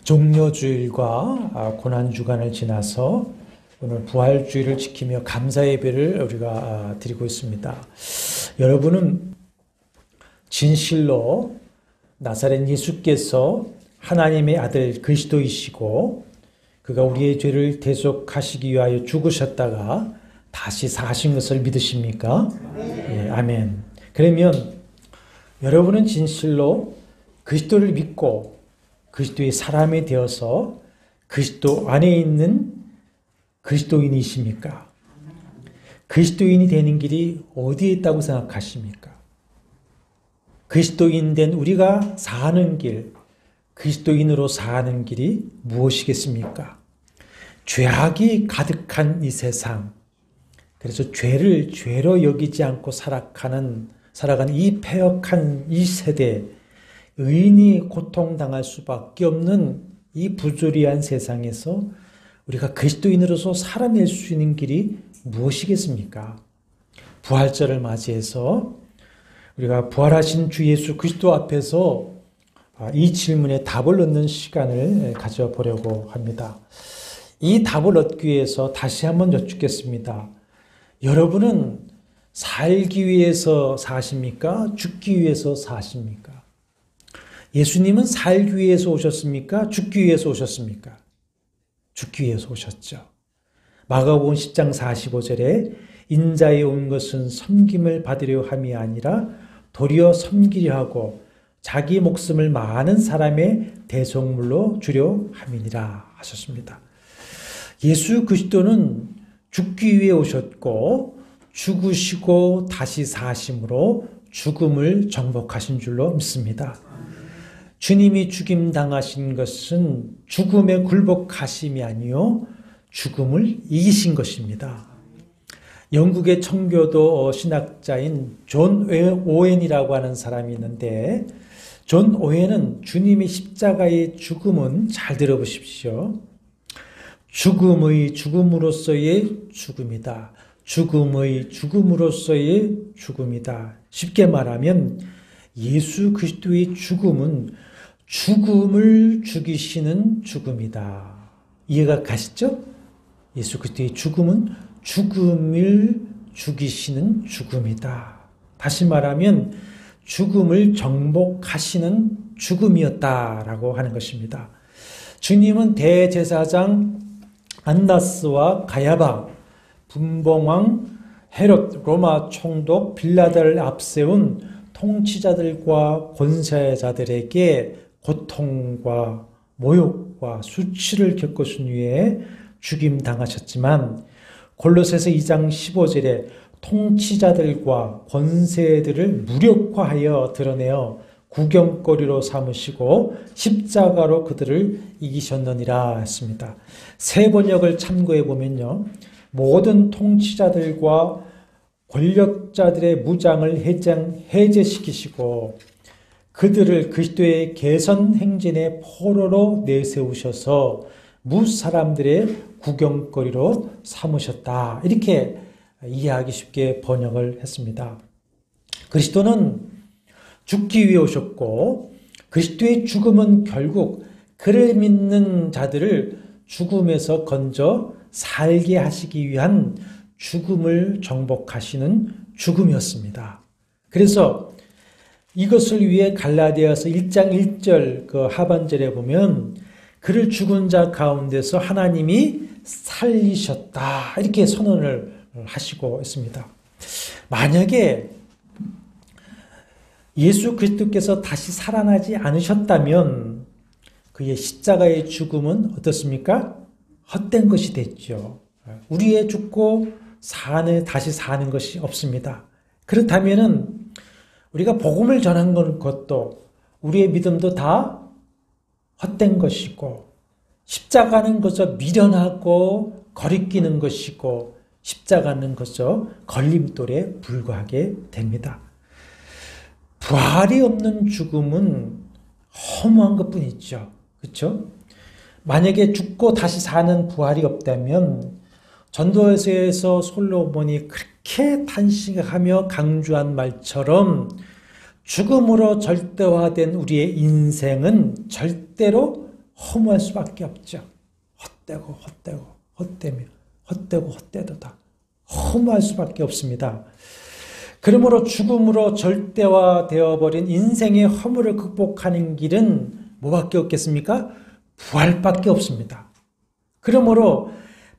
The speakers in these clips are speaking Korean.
종려주일과 고난주간을 지나서 오늘 부활주일을 지키며 감사 예배를 우리가 드리고 있습니다. 여러분은 진실로 나사렛 예수께서 하나님의 아들 그리스도이시고 그가 우리의 죄를 대속하시기 위하여 죽으셨다가 다시 사신 것을 믿으십니까? 네, 아멘. 그러면 여러분은 진실로 그리스도를 믿고 그리스도의 사람이 되어서 그리스도 안에 있는 그리스도인이십니까? 그리스도인이 되는 길이 어디에 있다고 생각하십니까? 그리스도인 된 우리가 사는 길, 그리스도인으로 사는 길이 무엇이겠습니까? 죄악이 가득한 이 세상, 그래서 죄를 죄로 여기지 않고 살아가는 이 패역한 이 세대, 의인이 고통당할 수밖에 없는 이 부조리한 세상에서 우리가 그리스도인으로서 살아낼 수 있는 길이 무엇이겠습니까? 부활절을 맞이해서 우리가 부활하신 주 예수 그리스도 앞에서 이 질문에 답을 얻는 시간을 가져보려고 합니다. 이 답을 얻기 위해서 다시 한번 여쭙겠습니다. 여러분은 살기 위해서 사십니까? 죽기 위해서 사십니까? 예수님은 살기 위해서 오셨습니까? 죽기 위해서 오셨습니까? 죽기 위해서 오셨죠. 마가복음 10장 45절에 인자에 온 것은 섬김을 받으려 함이 아니라 도리어 섬기려 하고 자기 목숨을 많은 사람의 대속물로 주려 함이니라 하셨습니다. 예수 그리스도는 죽기 위해 오셨고 죽으시고 다시 사심으로 죽음을 정복하신 줄로 믿습니다. 주님이 죽임당하신 것은 죽음에 굴복하심이 아니요 죽음을 이기신 것입니다. 영국의 청교도 신학자인 존 오웬이라고 하는 사람이 있는데 존 오웬은 주님의 십자가의 죽음은 잘 들어보십시오. 죽음의 죽음으로서의 죽음이다. 죽음의 죽음으로서의 죽음이다. 쉽게 말하면 예수 그리스도의 죽음은 죽음을 죽이시는 죽음이다. 이해가 가시죠? 예수 그리스도의 죽음은 죽음을 죽이시는 죽음이다. 다시 말하면 죽음을 정복하시는 죽음이었다라고 하는 것입니다. 주님은 대제사장 안나스와 가야바, 분봉왕 헤롯, 로마 총독 빌라다를 앞세운 통치자들과 권세자들에게 고통과 모욕과 수치를 겪으신 후에 죽임당하셨지만 골로새서 2장 15절에 통치자들과 권세들을 무력화하여 드러내어 구경거리로 삼으시고 십자가로 그들을 이기셨느니라 했습니다. 새 번역을 참고해 보면요, 모든 통치자들과 권력자들의 무장을 해제시키시고 그들을 그리스도의 개선 행진의 포로로 내세우셔서 무사람들의 구경거리로 삼으셨다. 이렇게 이해하기 쉽게 번역을 했습니다. 그리스도는 죽기 위해 오셨고 그리스도의 죽음은 결국 그를 믿는 자들을 죽음에서 건져 살게 하시기 위한 죽음을 정복하시는 죽음이었습니다. 그래서 이것을 위해 갈라디아서 1장 1절 그 하반절에 보면 그를 죽은 자 가운데서 하나님이 살리셨다. 이렇게 선언을 하시고 있습니다. 만약에 예수 그리스도께서 다시 살아나지 않으셨다면 그의 십자가의 죽음은 어떻습니까? 헛된 것이 됐죠. 우리의 죽고 다시 사는 것이 없습니다. 그렇다면은 우리가 복음을 전한 것도 우리의 믿음도 다 헛된 것이고 십자가는 그저 미련하고 거리끼는 것이고 십자가는 그저 걸림돌에 불과하게 됩니다. 부활이 없는 죽음은 허무한 것뿐이죠. 그렇죠? 만약에 죽고 다시 사는 부활이 없다면 전도서에서 솔로몬이 그렇게 탄식하며 강조한 말처럼 죽음으로 절대화된 우리의 인생은 절대로 허무할 수밖에 없죠. 헛되고 헛되며 헛되고 헛되도다. 허무할 수밖에 없습니다. 그러므로 죽음으로 절대화되어 버린 인생의 허물을 극복하는 길은 뭐밖에 없겠습니까? 부활밖에 없습니다. 그러므로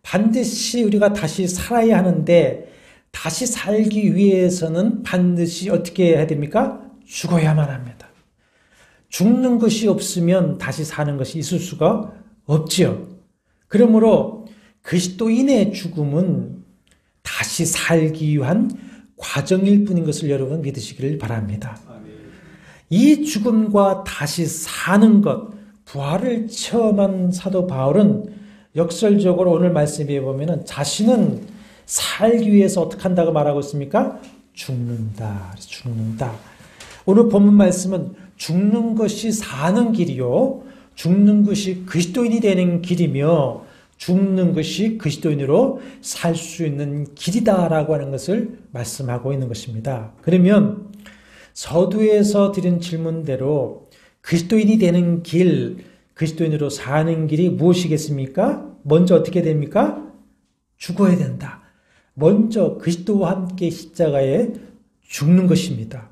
반드시 우리가 다시 살아야 하는데 다시 살기 위해서는 반드시 어떻게 해야 됩니까? 죽어야만 합니다. 죽는 것이 없으면 다시 사는 것이 있을 수가 없지요. 그러므로 그리스도인의 죽음은 다시 살기 위한 과정일 뿐인 것을 여러분 믿으시기를 바랍니다. 이 죽음과 다시 사는 것, 부활을 체험한 사도 바울은 역설적으로 오늘 말씀에 보면 자신은 살기 위해서 어떻게 한다고 말하고 있습니까? 죽는다. 오늘 본문 말씀은 죽는 것이 사는 길이요. 죽는 것이 그리스도인이 되는 길이며 죽는 것이 그리스도인으로 살 수 있는 길이다라고 하는 것을 말씀하고 있는 것입니다. 그러면 서두에서 드린 질문대로 그리스도인이 되는 길, 그리스도인으로 사는 길이 무엇이겠습니까? 먼저 어떻게 됩니까? 죽어야 된다. 먼저 그리스도와 함께 십자가에 죽는 것입니다.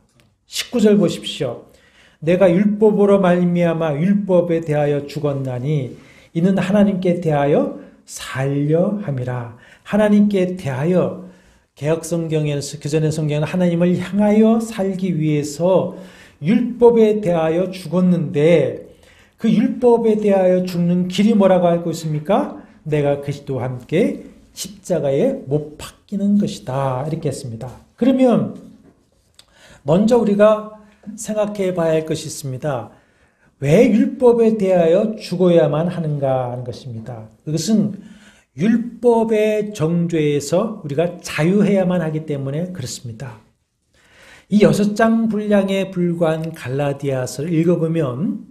19절 보십시오. 내가 율법으로 말미암아 율법에 대하여 죽었나니 이는 하나님께 대하여 살려 함이라. 하나님께 대하여 개혁성경에서 그전의 성경은 하나님을 향하여 살기 위해서 율법에 대하여 죽었는데 그 율법에 대하여 죽는 길이 뭐라고 알고 있습니까? 내가 그리스도와 함께 십자가에 못 박히는 것이다. 이렇게 했습니다. 그러면 먼저 우리가 생각해 봐야 할 것이 있습니다. 왜 율법에 대하여 죽어야만 하는가 하는 것입니다. 그것은 율법의 정죄에서 우리가 자유해야만 하기 때문에 그렇습니다. 이 6장 분량에 불과한 갈라디아서를 읽어보면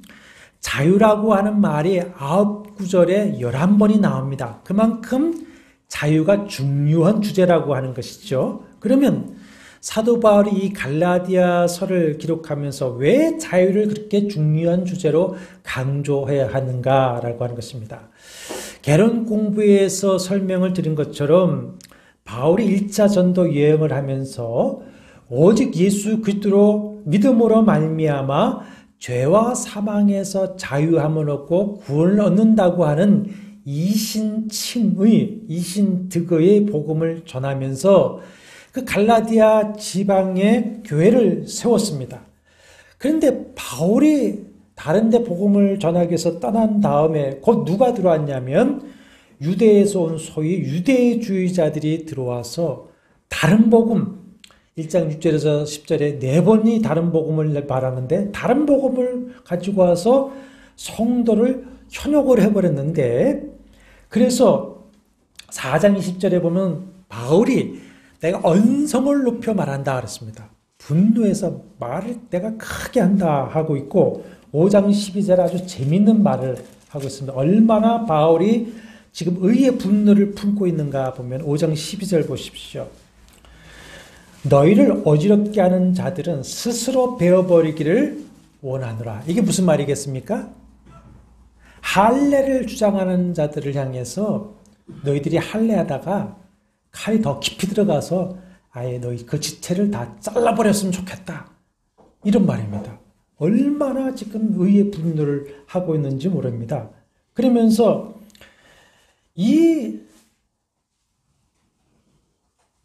자유라고 하는 말이 9구절에 11번이 나옵니다. 그만큼 자유가 중요한 주제라고 하는 것이죠. 그러면 사도 바울이 이 갈라디아서를 기록하면서 왜 자유를 그렇게 중요한 주제로 강조해야 하는가라고 하는 것입니다. 개론 공부에서 설명을 드린 것처럼 바울이 1차 전도 여행을 하면서 오직 예수 그리스도로 믿음으로 말미암아 죄와 사망에서 자유함을 얻고 구원을 얻는다고 하는 이신칭의, 이신득의 복음을 전하면서 그 갈라디아 지방에 교회를 세웠습니다. 그런데 바울이 다른 데 복음을 전하기 위해서 떠난 다음에 곧 누가 들어왔냐면 유대에서 온 소위 유대주의자들이 들어와서 다른 복음, 1장 6절에서 10절에 4번이 다른 복음을 말하는데 다른 복음을 가지고 와서 성도를 현혹을 해버렸는데 그래서 4장 20절에 보면 바울이 내가 언성을 높여 말한다 그랬습니다. 분노해서 말을 내가 크게 한다 하고 있고 5장 12절에 아주 재밌는 말을 하고 있습니다. 얼마나 바울이 지금 의의 분노를 품고 있는가 보면 5장 12절 보십시오. 너희를 어지럽게 하는 자들은 스스로 베어버리기를 원하노라. 이게 무슨 말이겠습니까? 할례를 주장하는 자들을 향해서 너희들이 할례하다가 칼이 더 깊이 들어가서 아예 너희 그 지체를 다 잘라버렸으면 좋겠다. 이런 말입니다. 얼마나 지금 의의 분노를 하고 있는지 모릅니다. 그러면서 이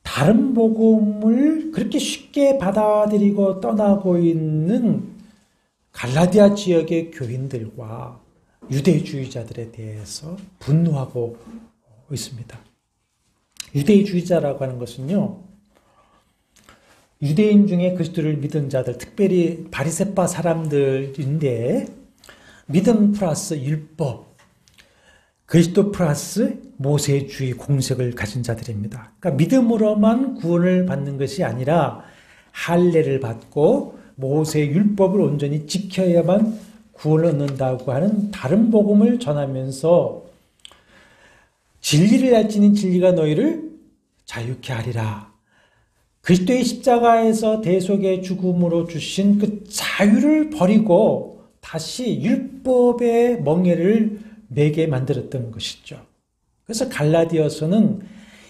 다른 복음을 그렇게 쉽게 받아들이고 떠나고 있는 갈라디아 지역의 교인들과 유대주의자들에 대해서 분노하고 있습니다. 유대주의자라고 하는 것은요, 유대인 중에 그리스도를 믿은 자들, 특별히 바리새파 사람들인데 믿음 플러스 율법, 그리스도 플러스 모세주의 공색을 가진 자들입니다. 그러니까 믿음으로만 구원을 받는 것이 아니라 할례를 받고 모세 율법을 온전히 지켜야만 구원을 얻는다고 하는 다른 복음을 전하면서 진리를 알지는 진리가 너희를 자유케 하리라. 그리스도의 십자가에서 대속의 죽음으로 주신 그 자유를 버리고 다시 율법의 멍에를 매게 만들었던 것이죠. 그래서 갈라디아서는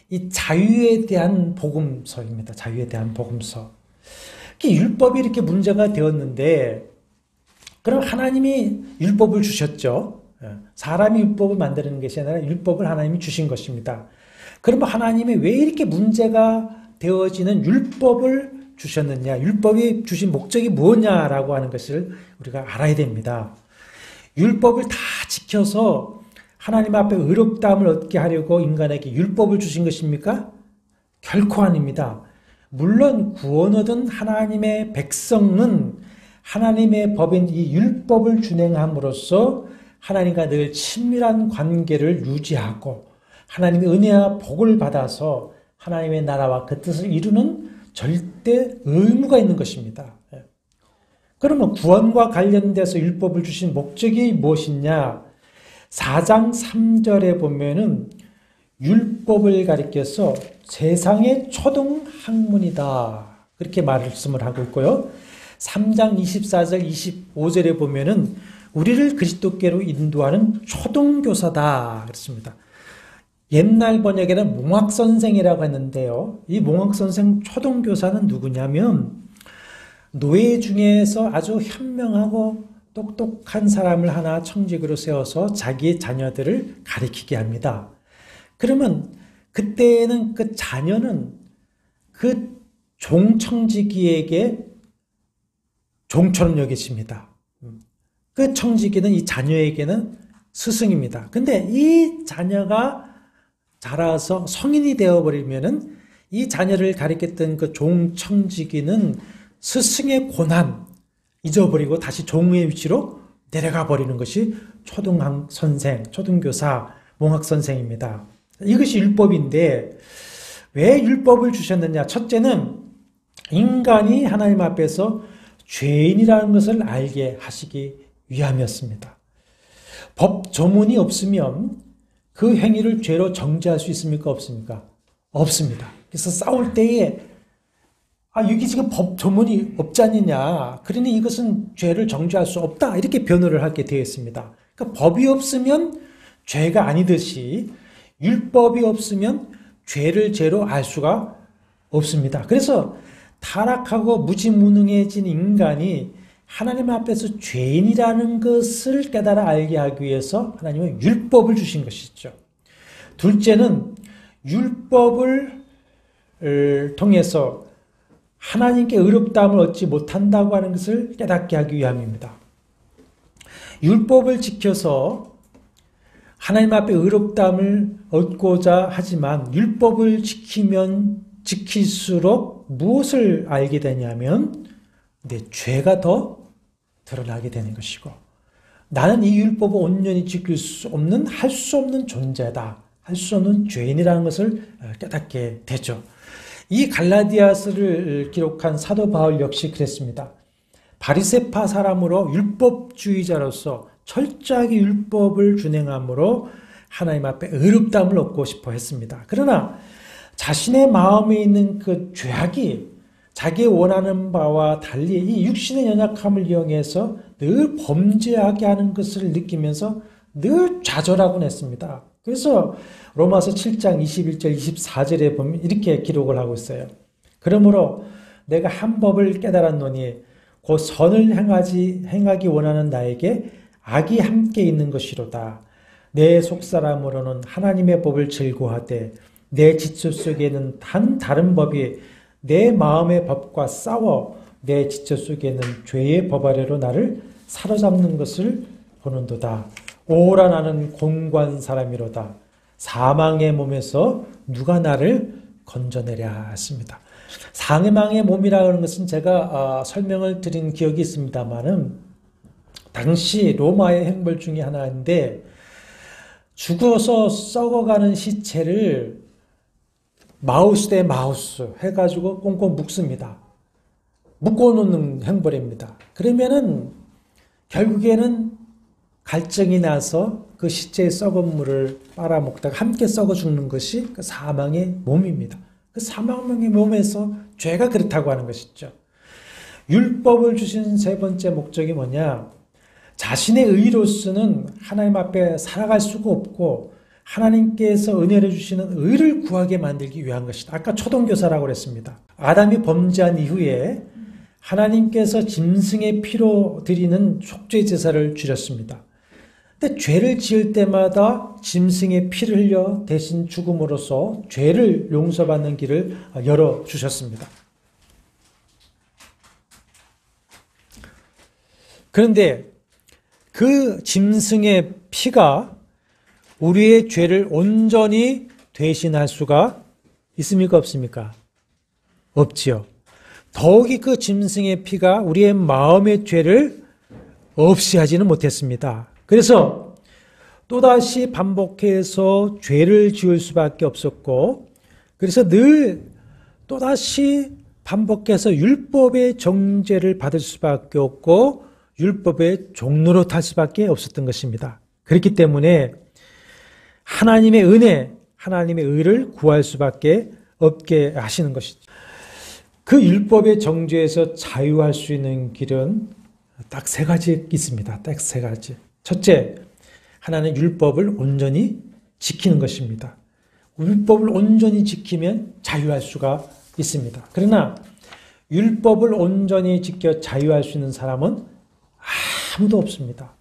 이 자유에 대한 복음서입니다. 자유에 대한 복음서. 율법이 이렇게 문제가 되었는데, 그럼 하나님이 율법을 주셨죠. 사람이 율법을 만드는 것이 아니라 율법을 하나님이 주신 것입니다. 그러면 하나님이 왜 이렇게 문제가 되어지는 율법을 주셨느냐, 율법이 주신 목적이 무엇냐라고 하는 것을 우리가 알아야 됩니다. 율법을 다 지켜서 하나님 앞에 의롭다함을 얻게 하려고 인간에게 율법을 주신 것입니까? 결코 아닙니다. 물론 구원 얻은 하나님의 백성은 하나님의 법인 이 율법을 준행함으로써 하나님과 늘 친밀한 관계를 유지하고 하나님의 은혜와 복을 받아서 하나님의 나라와 그 뜻을 이루는 절대 의무가 있는 것입니다. 그러면 구원과 관련돼서 율법을 주신 목적이 무엇이냐? 4장 3절에 보면은 율법을 가리켜서 세상의 초등 학문이다, 그렇게 말씀을 하고 있고요. 3장 24절 25절에 보면은 우리를 그리스도께로 인도하는 초등교사다 그렇습니다. 옛날 번역에는 몽학선생이라고 했는데요. 이 몽학선생 초등교사는 누구냐면 노예 중에서 아주 현명하고 똑똑한 사람을 하나 청직으로 세워서 자기의 자녀들을 가리키게 합니다. 그러면 그때는 그 자녀는 그 종청지기에게 종처럼 여기십니다. 그 청지기는 이 자녀에게는 스승입니다. 근데 이 자녀가 자라서 성인이 되어버리면은 이 자녀를 가리켰던 그 종청지기는 스승의 고난 잊어버리고 다시 종의 위치로 내려가 버리는 것이 초등선생, 초등교사, 몽학선생입니다. 이것이 율법인데 왜 율법을 주셨느냐? 첫째는 인간이 하나님 앞에서 죄인이라는 것을 알게 하시기 위함이었습니다. 법 조문이 없으면 그 행위를 죄로 정죄할 수 있습니까? 없습니까? 없습니다. 그래서 싸울 때에 여기 지금 법 조문이 없지 않느냐, 그러니 이것은 죄를 정죄할 수 없다, 이렇게 변호를 하게 되어 있습니다. 그러니까 법이 없으면 죄가 아니듯이 율법이 없으면 죄를 죄로 알 수가 없습니다. 그래서 타락하고 무지무능해진 인간이 하나님 앞에서 죄인이라는 것을 깨달아 알게 하기 위해서 하나님은 율법을 주신 것이죠. 둘째는 율법을 통해서 하나님께 의롭다함을 얻지 못한다고 하는 것을 깨닫게 하기 위함입니다. 율법을 지켜서 하나님 앞에 의롭다함을 얻고자 하지만 율법을 지키면 지킬수록 무엇을 알게 되냐면 내 죄가 더 드러나게 되는 것이고, 나는 이 율법을 온전히 지킬 수 없는, 할 수 없는 존재다, 할 수 없는 죄인이라는 것을 깨닫게 되죠. 이 갈라디아서를 기록한 사도 바울 역시 그랬습니다. 바리새파 사람으로 율법주의자로서 철저하게 율법을 준행함으로 하나님 앞에 의롭다함을 얻고 싶어 했습니다. 그러나 자신의 마음에 있는 그 죄악이 자기 원하는 바와 달리 이 육신의 연약함을 이용해서 늘 범죄하게 하는 것을 느끼면서 늘 좌절하곤 했습니다. 그래서 로마서 7장 21절 24절에 보면 이렇게 기록을 하고 있어요. 그러므로 내가 한 법을 깨달았노니 곧 선을 행하기 원하는 나에게 악이 함께 있는 것이로다. 내 속사람으로는 하나님의 법을 즐거워하되 내 지체 속에는 다른 법이 내 마음의 법과 싸워 내 지체 속에는 죄의 법 아래로 나를 사로잡는 것을 보는도다. 오라 나는 곤고한 사람이로다. 사망의 몸에서 누가 나를 건져내랴 했습니다. 사망의 몸이라는 것은 제가 설명을 드린 기억이 있습니다만은 당시 로마의 행벌 중에 하나인데 죽어서 썩어가는 시체를 마우스 대 마우스 해가지고 꽁꽁 묶습니다. 묶어놓는 행벌입니다. 그러면은 결국에는 갈증이 나서 그 시체의 썩은 물을 빨아먹다가 함께 썩어 죽는 것이 그 사망의 몸입니다. 그 사망의 몸에서 죄가 그렇다고 하는 것이죠. 율법을 주신 세 번째 목적이 뭐냐? 자신의 의로서는 하나님 앞에 살아갈 수가 없고 하나님께서 은혜를 주시는 의를 구하게 만들기 위한 것이다. 아까 초동교사라고 그랬습니다. 아담이 범죄한 이후에 하나님께서 짐승의 피로 드리는 속죄 제사를 주셨습니다. 근데 죄를 지을 때마다 짐승의 피를 흘려 대신 죽음으로써 죄를 용서받는 길을 열어주셨습니다. 그런데 그 짐승의 피가 우리의 죄를 온전히 대신할 수가 있습니까? 없습니까? 없지요. 더욱이 그 짐승의 피가 우리의 마음의 죄를 없이 하지는 못했습니다. 그래서 또다시 반복해서 죄를 지을 수밖에 없었고, 그래서 늘 또다시 반복해서 율법의 정죄를 받을 수밖에 없고 율법의 종로로 탈 수밖에 없었던 것입니다. 그렇기 때문에 하나님의 은혜, 하나님의 의를 구할 수밖에 없게 하시는 것이죠. 그 율법의 정죄에서 자유할 수 있는 길은 딱 세 가지 있습니다. 딱 세 가지. 첫째, 하나는 율법을 온전히 지키는 것입니다. 율법을 온전히 지키면 자유할 수가 있습니다. 그러나 율법을 온전히 지켜 자유할 수 있는 사람은 아무도 없습니다.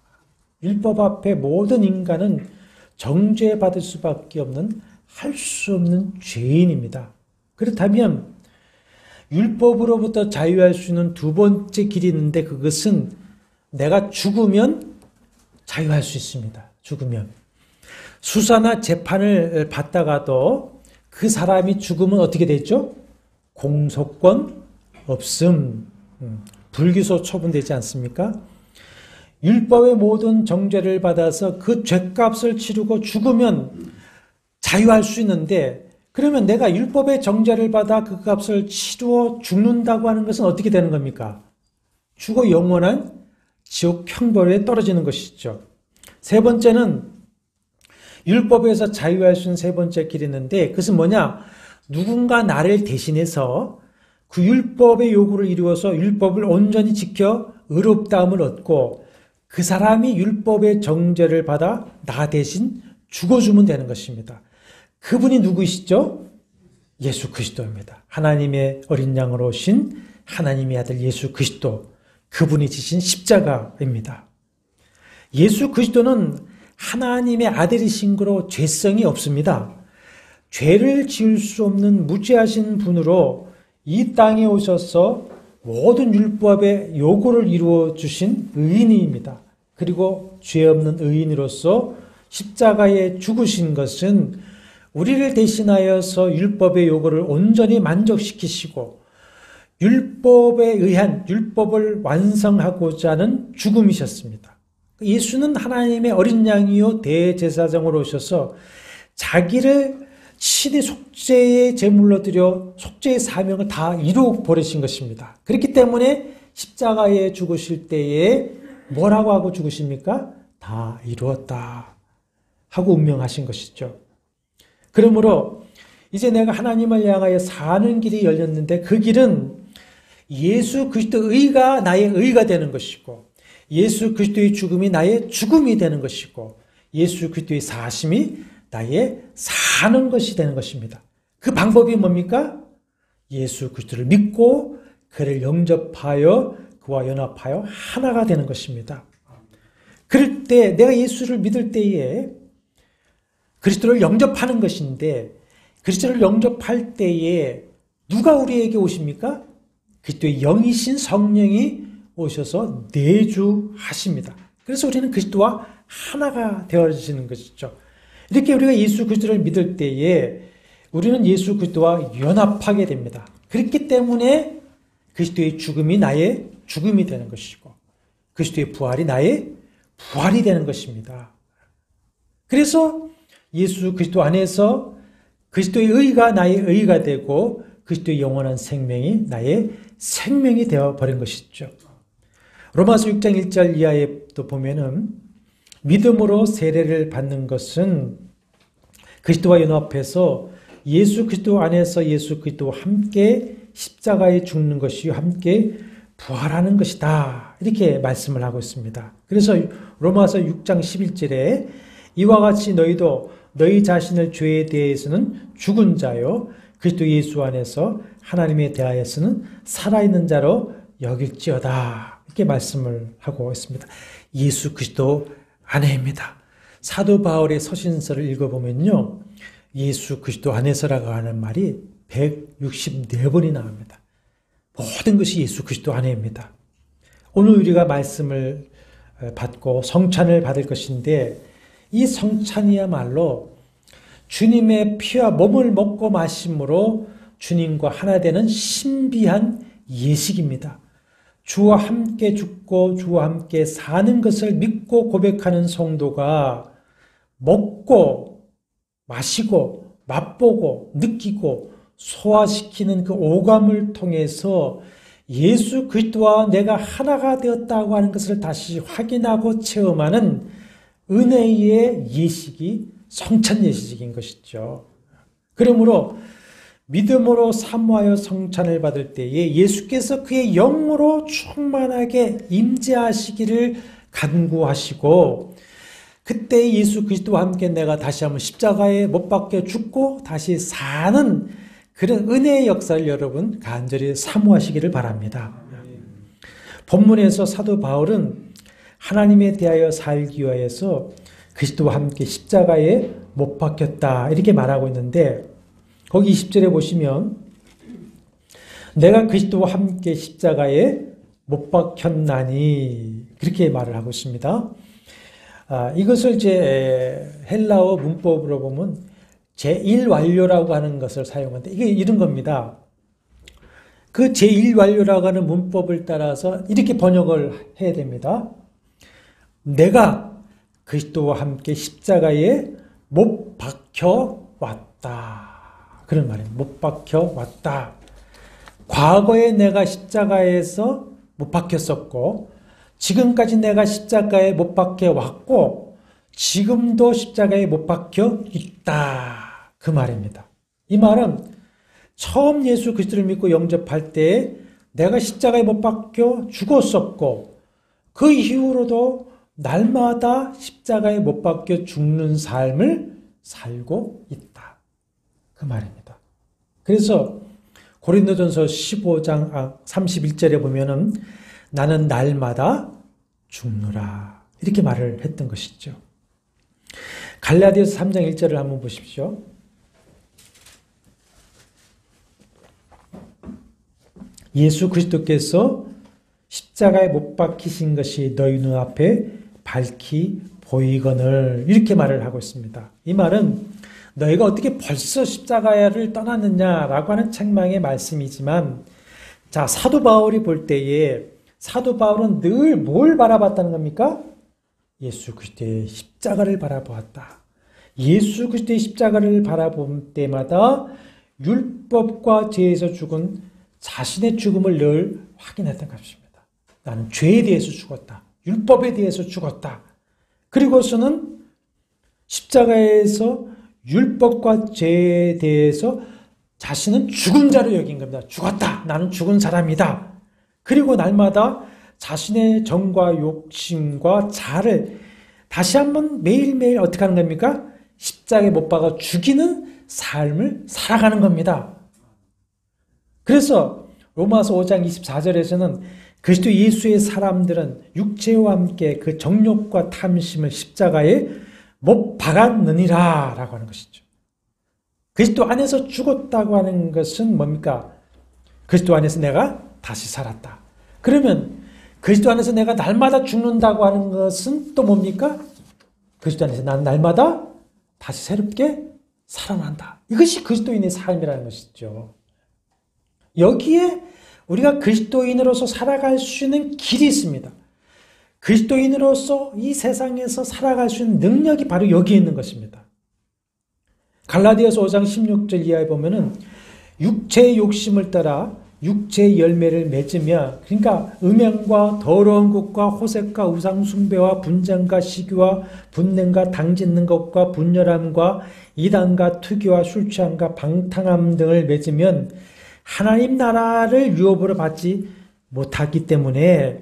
율법 앞에 모든 인간은 정죄받을 수밖에 없는 할 수 없는 죄인입니다. 그렇다면 율법으로부터 자유할 수 있는 두 번째 길이 있는데 그것은 내가 죽으면 자유할 수 있습니다. 죽으면. 수사나 재판을 받다가도 그 사람이 죽으면 어떻게 되죠? 공소권 없음. 불기소 처분되지 않습니까? 율법의 모든 정죄를 받아서 그 죄값을 치르고 죽으면 자유할 수 있는데, 그러면 내가 율법의 정죄를 받아 그 값을 치루어 죽는다고 하는 것은 어떻게 되는 겁니까? 죽어 영원한 지옥 형벌에 떨어지는 것이죠. 세 번째는 율법에서 자유할 수 있는 세 번째 길이 있는데 그것은 뭐냐? 누군가 나를 대신해서 그 율법의 요구를 이루어서 율법을 온전히 지켜 의롭다함을 얻고 그 사람이 율법의 정죄를 받아 나 대신 죽어주면 되는 것입니다. 그분이 누구이시죠? 예수 그리스도입니다. 하나님의 어린 양으로 오신 하나님의 아들 예수 그리스도, 그분이 지신 십자가입니다. 예수 그리스도는 하나님의 아들이신 거로 죄성이 없습니다. 죄를 지을 수 없는 무죄하신 분으로 이 땅에 오셔서 모든 율법의 요구를 이루어 주신 의인입니다. 그리고 죄 없는 의인으로서 십자가에 죽으신 것은 우리를 대신하여서 율법의 요구를 온전히 만족시키시고 율법에 의한 율법을 완성하고자 하는 죽음이셨습니다. 예수는 하나님의 어린 양이요 대제사장으로 오셔서 자기를 신의 속죄의 제물로 드려 속죄의 사명을 다 이루어 버리신 것입니다. 그렇기 때문에 십자가에 죽으실 때에 뭐라고 하고 죽으십니까? 다 이루었다 하고 운명하신 것이죠. 그러므로 이제 내가 하나님을 향하여 사는 길이 열렸는데 그 길은 예수 그리스도의 의가 나의 의가 되는 것이고 예수 그리스도의 죽음이 나의 죽음이 되는 것이고 예수 그리스도의 사심이 나의 사는 것이 되는 것입니다. 그 방법이 뭡니까? 예수 그리스도를 믿고 그를 영접하여 그와 연합하여 하나가 되는 것입니다. 그럴 때 내가 예수를 믿을 때에 그리스도를 영접하는 것인데 그리스도를 영접할 때에 누가 우리에게 오십니까? 그리스도의 영이신 성령이 오셔서 내주하십니다. 그래서 우리는 그리스도와 하나가 되어지는 것이죠. 이렇게 우리가 예수 그리스도를 믿을 때에 우리는 예수 그리스도와 연합하게 됩니다. 그렇기 때문에 그리스도의 죽음이 나의 죽음이 되는 것이고 그리스도의 부활이 나의 부활이 되는 것입니다. 그래서 예수 그리스도 안에서 그리스도의 의가 나의 의가 되고 그리스도의 영원한 생명이 나의 생명이 되어버린 것이죠. 로마서 6장 1절 이하에 또 보면은 믿음으로 세례를 받는 것은 그리스도와 연합해서 예수 그리스도 안에서 예수 그리스도와 함께 십자가에 죽는 것이 함께 부활하는 것이다. 이렇게 말씀을 하고 있습니다. 그래서 로마서 6장 11절에 이와 같이 너희도 너희 자신을 죄에 대해서는 죽은 자요 그리스도 예수 안에서 하나님에 대하여서는 살아있는 자로 여길지어다. 이렇게 말씀을 하고 있습니다. 예수 그리스도 안에입니다. 사도 바울의 서신서를 읽어보면요. 예수 그리스도 안에서라고 하는 말이 164번이 나옵니다. 모든 것이 예수 그리스도 안에입니다. 오늘 우리가 말씀을 받고 성찬을 받을 것인데 이 성찬이야말로 주님의 피와 몸을 먹고 마심으로 주님과 하나 되는 신비한 예식입니다. 주와 함께 죽고 주와 함께 사는 것을 믿고 고백하는 성도가 먹고 마시고 맛보고 느끼고 소화시키는 그 오감을 통해서 예수 그리스도와 내가 하나가 되었다고 하는 것을 다시 확인하고 체험하는 은혜의 예식이 성찬 예식인 것이죠. 그러므로 믿음으로 사모하여 성찬을 받을 때에 예수께서 그의 영으로 충만하게 임재하시기를 간구하시고 그때 예수 그리스도와 함께 내가 다시 한번 십자가에 못 박혀 죽고 다시 사는 그런 은혜의 역사를 여러분 간절히 사모하시기를 바랍니다. 본문에서 사도 바울은 하나님에 대하여 살기 위하여서 그리스도와 함께 십자가에 못 박혔다 이렇게 말하고 있는데 거기 20절에 보시면 내가 그리스도와 함께 십자가에 못 박혔나니 그렇게 말을 하고 있습니다. 이것을 이제 헬라어 문법으로 보면 제1완료라고 하는 것을 사용하는데 이게 이런 겁니다. 그 제1완료라고 하는 문법을 따라서 이렇게 번역을 해야 됩니다. 내가 그리스도와 함께 십자가에 못 박혀 왔다. 그런 말이에요. 못 박혀 왔다. 과거에 내가 십자가에서 못 박혔었고 지금까지 내가 십자가에 못 박혀 왔고 지금도 십자가에 못 박혀 있다. 그 말입니다. 이 말은 처음 예수 그리스도를 믿고 영접할 때 내가 십자가에 못 박혀 죽었었고 그 이후로도 날마다 십자가에 못 박혀 죽는 삶을 살고 있다. 그 말입니다. 그래서 고린도전서 15장 31절에 보면은 나는 날마다 죽노라. 이렇게 말을 했던 것이죠. 갈라디아서 3장 1절을 한번 보십시오. 예수 그리스도께서 십자가에 못 박히신 것이 너희 눈앞에 밝히 보이거늘 이렇게 말을 하고 있습니다. 이 말은 너희가 어떻게 벌써 십자가를 떠났느냐라고 하는 책망의 말씀이지만 자 사도 바울이 볼 때에 사도 바울은 늘 뭘 바라봤다는 겁니까? 예수 그리스도의 십자가를 바라보았다. 예수 그리스도의 십자가를 바라볼 때마다 율법과 죄에서 죽은 자신의 죽음을 늘 확인했던 것입니다. 나는 죄에 대해서 죽었다. 율법에 대해서 죽었다. 그리고서는 십자가에서 율법과 죄에 대해서 자신은 죽은 자로 여긴 겁니다. 죽었다. 나는 죽은 사람이다. 그리고 날마다 자신의 정과 욕심과 자를 다시 한번 매일매일 어떻게 하는 겁니까? 십자가에 못 박아 죽이는 삶을 살아가는 겁니다. 그래서 로마서 5장 24절에서는 그리스도 예수의 사람들은 육체와 함께 그 정욕과 탐심을 십자가에 못 박았느니라 라고 하는 것이죠. 그리스도 안에서 죽었다고 하는 것은 뭡니까? 그리스도 안에서 내가 다시 살았다. 그러면 그리스도 안에서 내가 날마다 죽는다고 하는 것은 또 뭡니까? 그리스도 안에서 난 날마다 다시 새롭게 살아난다. 이것이 그리스도인의 삶이라는 것이죠. 여기에 우리가 그리스도인으로서 살아갈 수 있는 길이 있습니다. 그리스도인으로서 이 세상에서 살아갈 수 있는 능력이 바로 여기에 있는 것입니다. 갈라디아서 5장 16절 이하에 보면은 육체의 욕심을 따라 육체의 열매를 맺으며 그러니까 음행과 더러운 것과 호색과 우상숭배와 분쟁과 시기와 분냄과 당짓는 것과 분열함과 이단과 투기와 술취함과 방탕함 등을 맺으면 하나님 나라를 유업으로 받지 못하기 때문에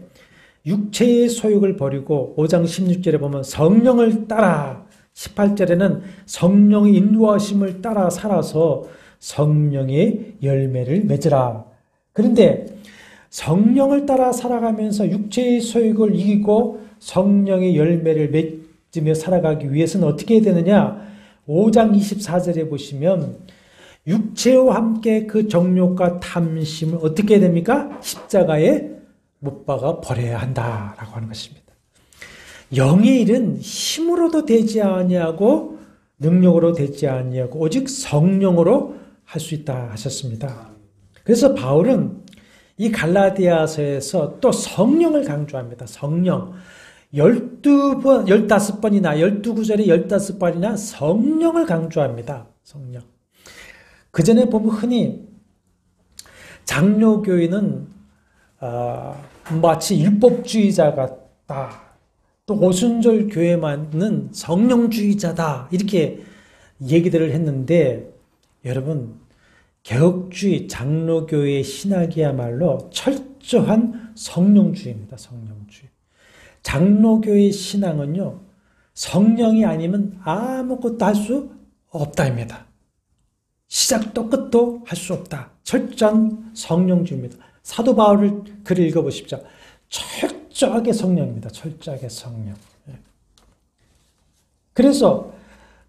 육체의 소욕을 버리고 5장 16절에 보면 성령을 따라 18절에는 성령의 인도하심을 따라 살아서 성령의 열매를 맺으라. 그런데 성령을 따라 살아가면서 육체의 소욕을 이기고 성령의 열매를 맺으며 살아가기 위해서는 어떻게 해야 되느냐? 5장 24절에 보시면 육체와 함께 그 정욕과 탐심을 어떻게 해야 됩니까? 십자가에 못 박아 버려야 한다라고 하는 것입니다. 영의 일은 힘으로도 되지 아니하고 능력으로 되지 아니하고 오직 성령으로 할 수 있다 하셨습니다. 그래서 바울은 이 갈라디아서에서 또 성령을 강조합니다. 성령. 12번, 15번이나 12구절에 15번이나 성령을 강조합니다. 성령. 그 전에 보면 흔히 장로교인은 마치 율법주의자 같다. 또 오순절 교회만은 성령주의자다. 이렇게 얘기들을 했는데 여러분 개혁주의 장로교회의 신학이야말로 철저한 성령주의입니다. 성령주의. 장로교의 신앙은요, 성령이 아니면 아무것도 할 수 없다입니다. 시작도 끝도 할 수 없다. 철저한 성령주의입니다. 사도 바울을 글을 읽어보십시오. 철저하게 성령입니다. 철저하게 성령. 그래서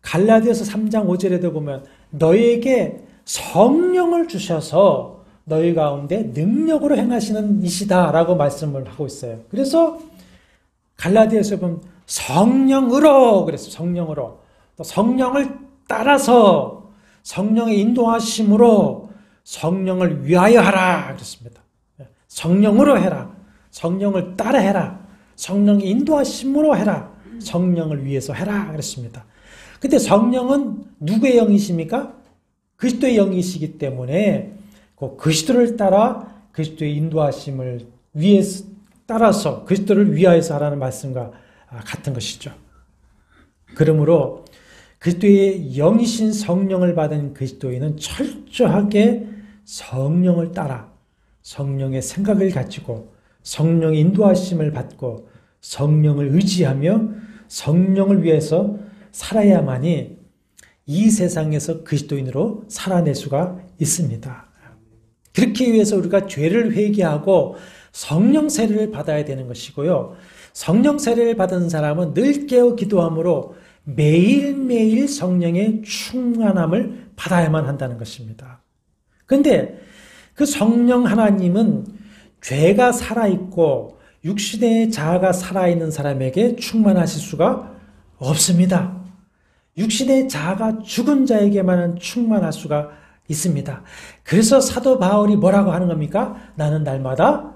갈라디아서 3장 5절에도 보면 너희에게 성령을 주셔서 너희 가운데 능력으로 행하시는 이시다라고 말씀을 하고 있어요. 그래서 갈라디아서 보면 성령으로 그랬어요. 성령으로. 또 성령을 따라서 성령의 인도하심으로 성령을 위하여 하라 그랬습니다. 성령으로 해라. 성령을 따라 해라. 성령의 인도하심으로 해라. 성령을 위해서 해라 그랬습니다. 근데 성령은 누구의 영이십니까? 그리스도의 영이시기 때문에 그 그리스도를 따라 그리스도의 인도하심을 위해서 따라서 그리스도를 위하여서 하라는 말씀과 같은 것이죠. 그러므로 그리스도의 영이신 성령을 받은 그리스도인은 철저하게 성령을 따라 성령의 생각을 가지고 성령의 인도하심을 받고 성령을 의지하며 성령을 위해서 살아야만이 이 세상에서 그리스도인으로 살아낼 수가 있습니다. 그렇기 위해서 우리가 죄를 회개하고 성령 세례를 받아야 되는 것이고요. 성령 세례를 받은 사람은 늘 깨어 기도함으로 매일매일 성령의 충만함을 받아야만 한다는 것입니다. 그런데 그 성령 하나님은 죄가 살아있고 육신의 자아가 살아있는 사람에게 충만하실 수가 없습니다. 육신의 자아가 죽은 자에게만은 충만할 수가 있습니다. 그래서 사도 바울이 뭐라고 하는 겁니까? 나는 날마다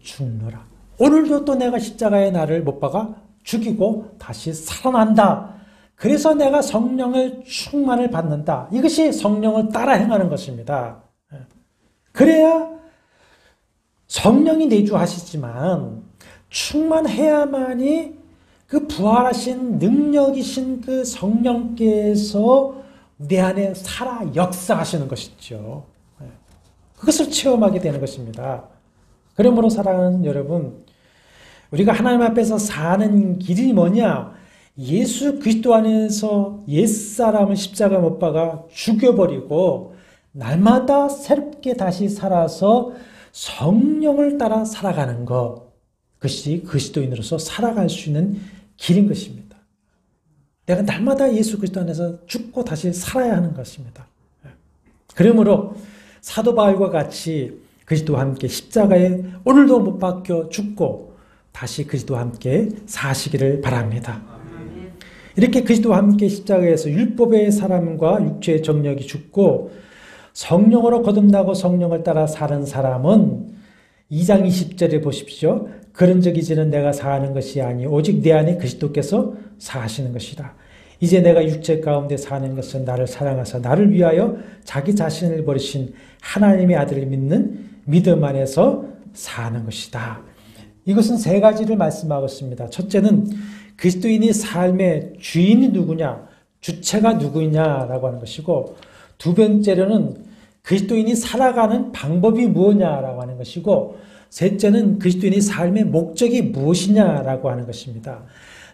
죽노라. 오늘도 또 내가 십자가에 나를 못 박아 죽이고 다시 살아난다. 그래서 내가 성령을 충만을 받는다. 이것이 성령을 따라 행하는 것입니다. 그래야 성령이 내주하시지만 충만해야만이 그 부활하신 능력이신 그 성령께서 내 안에 살아 역사하시는 것이죠. 그것을 체험하게 되는 것입니다. 그러므로 사랑하는 여러분, 우리가 하나님 앞에서 사는 길이 뭐냐? 예수 그리스도 안에서 옛사람을 십자가 못 박아 죽여버리고 날마다 새롭게 다시 살아서 성령을 따라 살아가는 것. 그것이 그리스도인으로서 살아갈 수 있는 길인 것입니다. 내가 날마다 예수 그리스도 안에서 죽고 다시 살아야 하는 것입니다. 그러므로 사도 바울과 같이 그리스도와 함께 십자가에 오늘도 못 박혀 죽고 다시 그리스도와 함께 사시기를 바랍니다. 이렇게 그리스도와 함께 십자가에서 율법의 사람과 육체의 정력이 죽고 성령으로 거듭나고 성령을 따라 사는 사람은 2장 20절에 보십시오. 그런즉 이제는 내가 사는 것이 아니 오직 내 안에 그리스도께서 사시는 것이라. 이제 내가 육체 가운데 사는 것은 나를 사랑하사 나를 위하여 자기 자신을 버리신 하나님의 아들을 믿는 믿음 안에서 사는 것이다. 이것은 세 가지를 말씀하고 있습니다. 첫째는 그리스도인의 삶의 주인이 누구냐, 주체가 누구냐라고 하는 것이고, 두 번째로는 그리스도인이 살아가는 방법이 무엇냐라고 하는 것이고, 셋째는 그리스도인의 삶의 목적이 무엇이냐라고 하는 것입니다.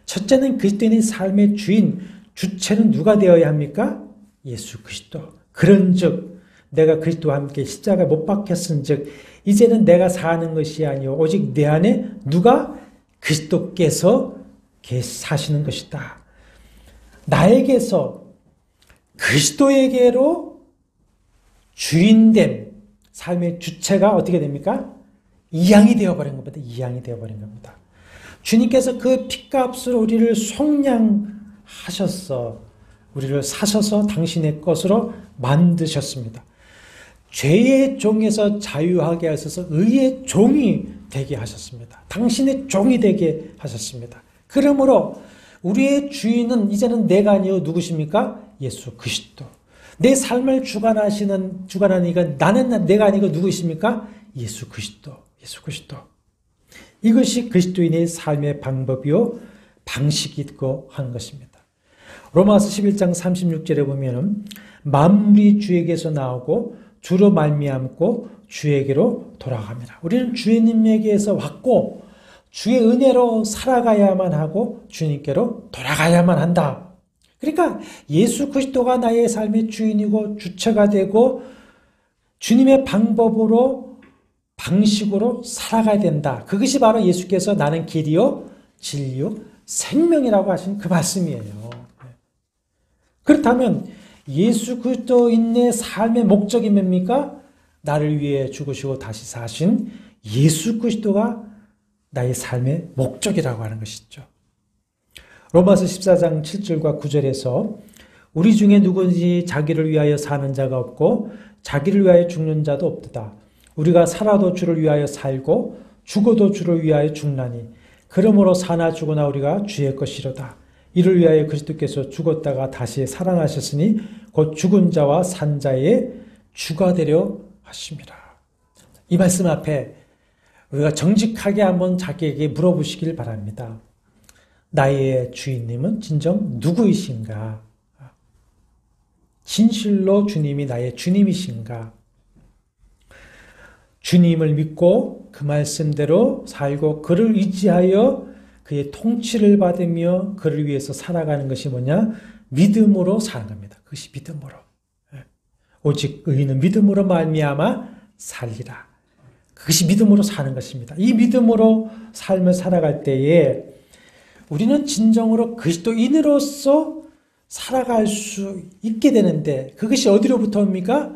첫째는 그리스도인의 삶의 주인, 주체는 누가 되어야 합니까? 예수 그리스도. 그런즉 내가 그리스도와 함께 십자가에 못 박혔은즉 이제는 내가 사는 것이 아니요 오직 내 안에 누가? 그리스도께서 사시는 것이다. 나에게서 그리스도에게로 주인됨, 삶의 주체가 어떻게 됩니까? 이양이 되어버린 겁니다. 이양이 되어버린 겁니다. 주님께서 그 핏값으로 우리를 속량하셨어. 우리를 사셔서 당신의 것으로 만드셨습니다. 죄의 종에서 자유하게 하셔서 의의 종이 되게 하셨습니다. 당신의 종이 되게 하셨습니다. 그러므로 우리의 주인은 이제는 내가 아니요 누구십니까? 예수 그리스도. 내 삶을 주관하는 이가 나는 내가 아니고 누구십니까? 예수 그리스도. 예수 그리스도. 이것이 그리스도인의 삶의 방법이요 방식이고 한 것입니다. 로마서 11장 36절에 보면은 만물이 주에게서 나오고 주로 말미암고 주에게로 돌아갑니다. 우리는 주님에게서 왔고 주의 은혜로 살아가야만 하고 주님께로 돌아가야만 한다. 그러니까 예수 그리스도가 나의 삶의 주인이고 주체가 되고 주님의 방법으로 방식으로 살아가야 된다. 그것이 바로 예수께서 나는 길이요 진리요 생명이라고 하신 그 말씀이에요. 그렇다면 예수 그리스도인의 삶의 목적이 뭡니까? 나를 위해 죽으시고 다시 사신 예수 그리스도가 나의 삶의 목적이라고 하는 것이죠. 로마서 14장 7절과 9절에서 우리 중에 누구든지 자기를 위하여 사는 자가 없고 자기를 위하여 죽는 자도 없도다. 우리가 살아도 주를 위하여 살고 죽어도 주를 위하여 죽나니 그러므로 사나 죽으나 우리가 주의 것이로다. 이를 위하여 그리스도께서 죽었다가 다시 살아나셨으니 곧 죽은 자와 산 자의 주가 되려 하심이라. 이 말씀 앞에 우리가 정직하게 한번 자기에게 물어보시길 바랍니다. 나의 주인님은 진정 누구이신가? 진실로 주님이 나의 주님이신가? 주님을 믿고 그 말씀대로 살고 그를 의지하여 그의 통치를 받으며 그를 위해서 살아가는 것이 뭐냐? 믿음으로 사는 겁니다. 그것이 믿음으로. 오직 의인은 믿음으로 말미암아 살리라. 그것이 믿음으로 사는 것입니다. 이 믿음으로 삶을 살아갈 때에 우리는 진정으로 그리스도인으로서 살아갈 수 있게 되는데 그것이 어디로부터 옵니까?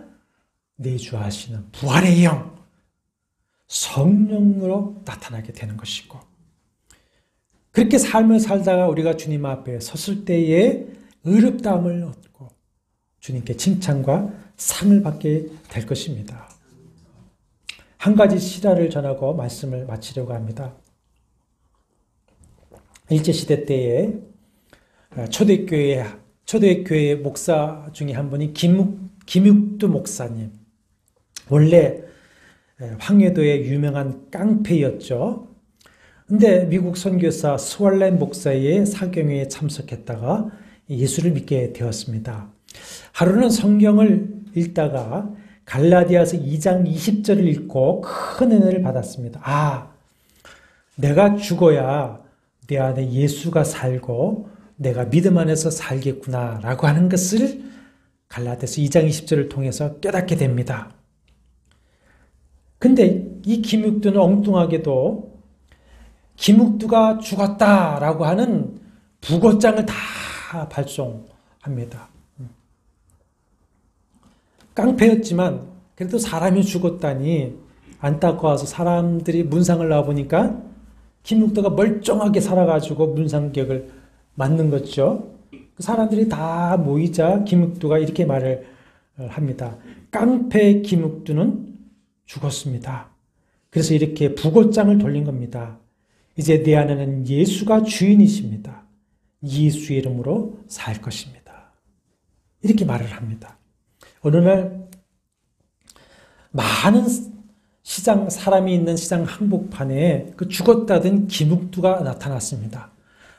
내주하시는 부활의 영, 성령으로 나타나게 되는 것이고 그렇게 삶을 살다가 우리가 주님 앞에 섰을 때에 의롭다함을 얻고 주님께 칭찬과 상을 받게 될 것입니다. 한 가지 실화를 전하고 말씀을 마치려고 합니다. 일제시대 때에 초대교회 목사 중에 한 분이 김육두 목사님. 원래 황해도의 유명한 깡패였죠. 근데 미국 선교사 스왈렌 목사의 사경회에 참석했다가 예수를 믿게 되었습니다. 하루는 성경을 읽다가 갈라디아서 2장 20절을 읽고 큰 은혜를 받았습니다. 아, 내가 죽어야 내 안에 예수가 살고 내가 믿음 안에서 살겠구나 라고 하는 것을 갈라디아서 2장 20절을 통해서 깨닫게 됩니다. 근데 이 김육두는 엉뚱하게도 김육두가 죽었다라고 하는 부고장을 다 발송합니다. 깡패였지만 그래도 사람이 죽었다니 안타까워서 사람들이 문상을 놔보니까 김육두가 멀쩡하게 살아가지고 문상격을 맞는 거죠. 사람들이 다 모이자 김육두가 이렇게 말을 합니다. 깡패 김육두는 죽었습니다. 그래서 이렇게 부고장을 돌린 겁니다. 이제 내 안에는 예수가 주인이십니다. 예수의 이름으로 살 것입니다. 이렇게 말을 합니다. 어느 날 많은 사람이 있는 시장 한복판에 그 죽었다던 김육두가 나타났습니다.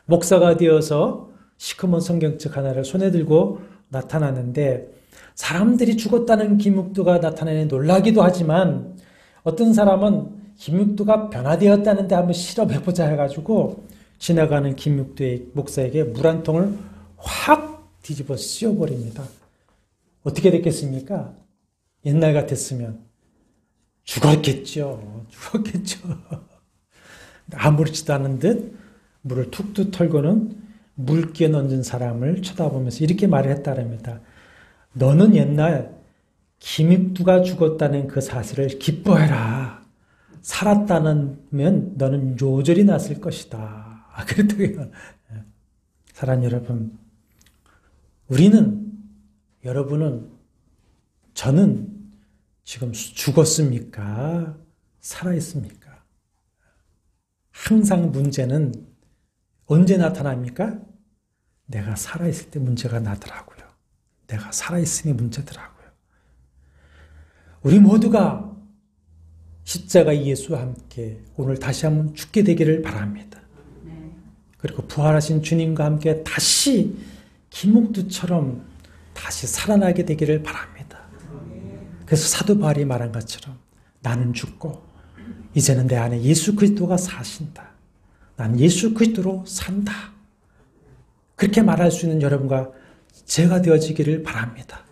목사가 되어서 시커먼 성경책 하나를 손에 들고 나타났는데 사람들이 죽었다는 김육두가 나타나니 놀라기도 하지만 어떤 사람은 김육두가 변화되었다는데 한번 실험해보자 해가지고 지나가는 김육두의 목사에게 물 한 통을 확 뒤집어 씌워버립니다. 어떻게 됐겠습니까? 옛날 같았으면 죽었겠죠. 아무렇지도 않은 듯 물을 툭툭 털고는 물기에 얹은 사람을 쳐다보면서 이렇게 말을 했다랍니다. 너는 옛날 김익두가 죽었다는 그 사실을 기뻐해라. 살았다면 너는 요절이 났을 것이다. 그랬더니 사랑하는 여러분, 여러분은, 저는 지금 죽었습니까? 살아있습니까? 항상 문제는 언제 나타납니까? 내가 살아있을 때 문제가 나더라고요. 내가 살아있으니 문제더라고요. 우리 모두가 십자가 예수와 함께 오늘 다시 한번 죽게 되기를 바랍니다. 그리고 부활하신 주님과 함께 다시 김옥두처럼 다시 살아나게 되기를 바랍니다. 그래서 사도 바울이 말한 것처럼 나는 죽고 이제는 내 안에 예수 그리스도가 사신다. 난 예수 그리스도로 산다. 그렇게 말할 수 있는 여러분과 제가 되어지기를 바랍니다.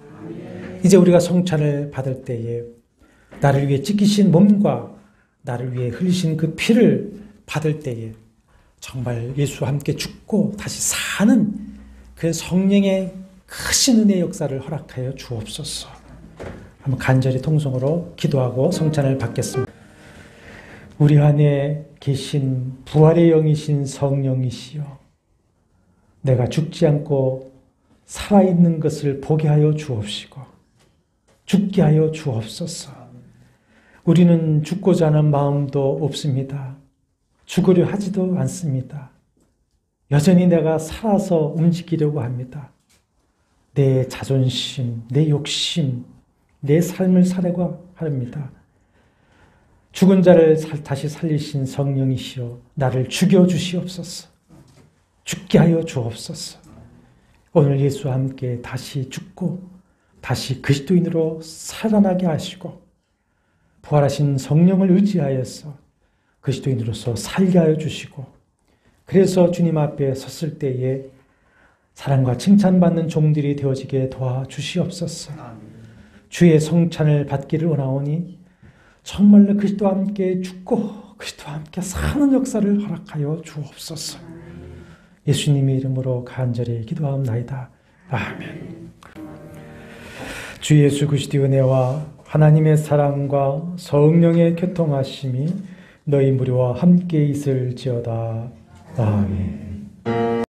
이제 우리가 성찬을 받을 때에 나를 위해 찢기신 몸과 나를 위해 흘리신 그 피를 받을 때에 정말 예수와 함께 죽고 다시 사는 그 성령의 크신 은혜의 역사를 허락하여 주옵소서. 한번 간절히 통성으로 기도하고 성찬을 받겠습니다. 우리 안에 계신 부활의 영이신 성령이시여, 내가 죽지 않고 살아있는 것을 보게 하여 주옵시고 죽게 하여 주옵소서. 우리는 죽고자 하는 마음도 없습니다. 죽으려 하지도 않습니다. 여전히 내가 살아서 움직이려고 합니다. 내 자존심, 내 욕심, 내 삶을 살려고 합니다. 죽은 자를 다시 살리신 성령이시여, 나를 죽여주시옵소서. 죽게 하여 주옵소서. 오늘 예수와 함께 다시 죽고 다시 그리스도인으로 살아나게 하시고 부활하신 성령을 의지하여서 그리스도인으로서 살게 하여 주시고, 그래서 주님 앞에 섰을 때에 사랑과 칭찬받는 종들이 되어지게 도와주시옵소서. 주의 성찬을 받기를 원하오니 정말로 그리스도와 함께 죽고 그리스도와 함께 사는 역사를 허락하여 주옵소서. 예수님의 이름으로 간절히 기도하옵나이다. 아멘. 주 예수 그리스도의 은혜와 하나님의 사랑과 성령의 교통하심이 너희 무리와 함께 있을지어다. 아멘.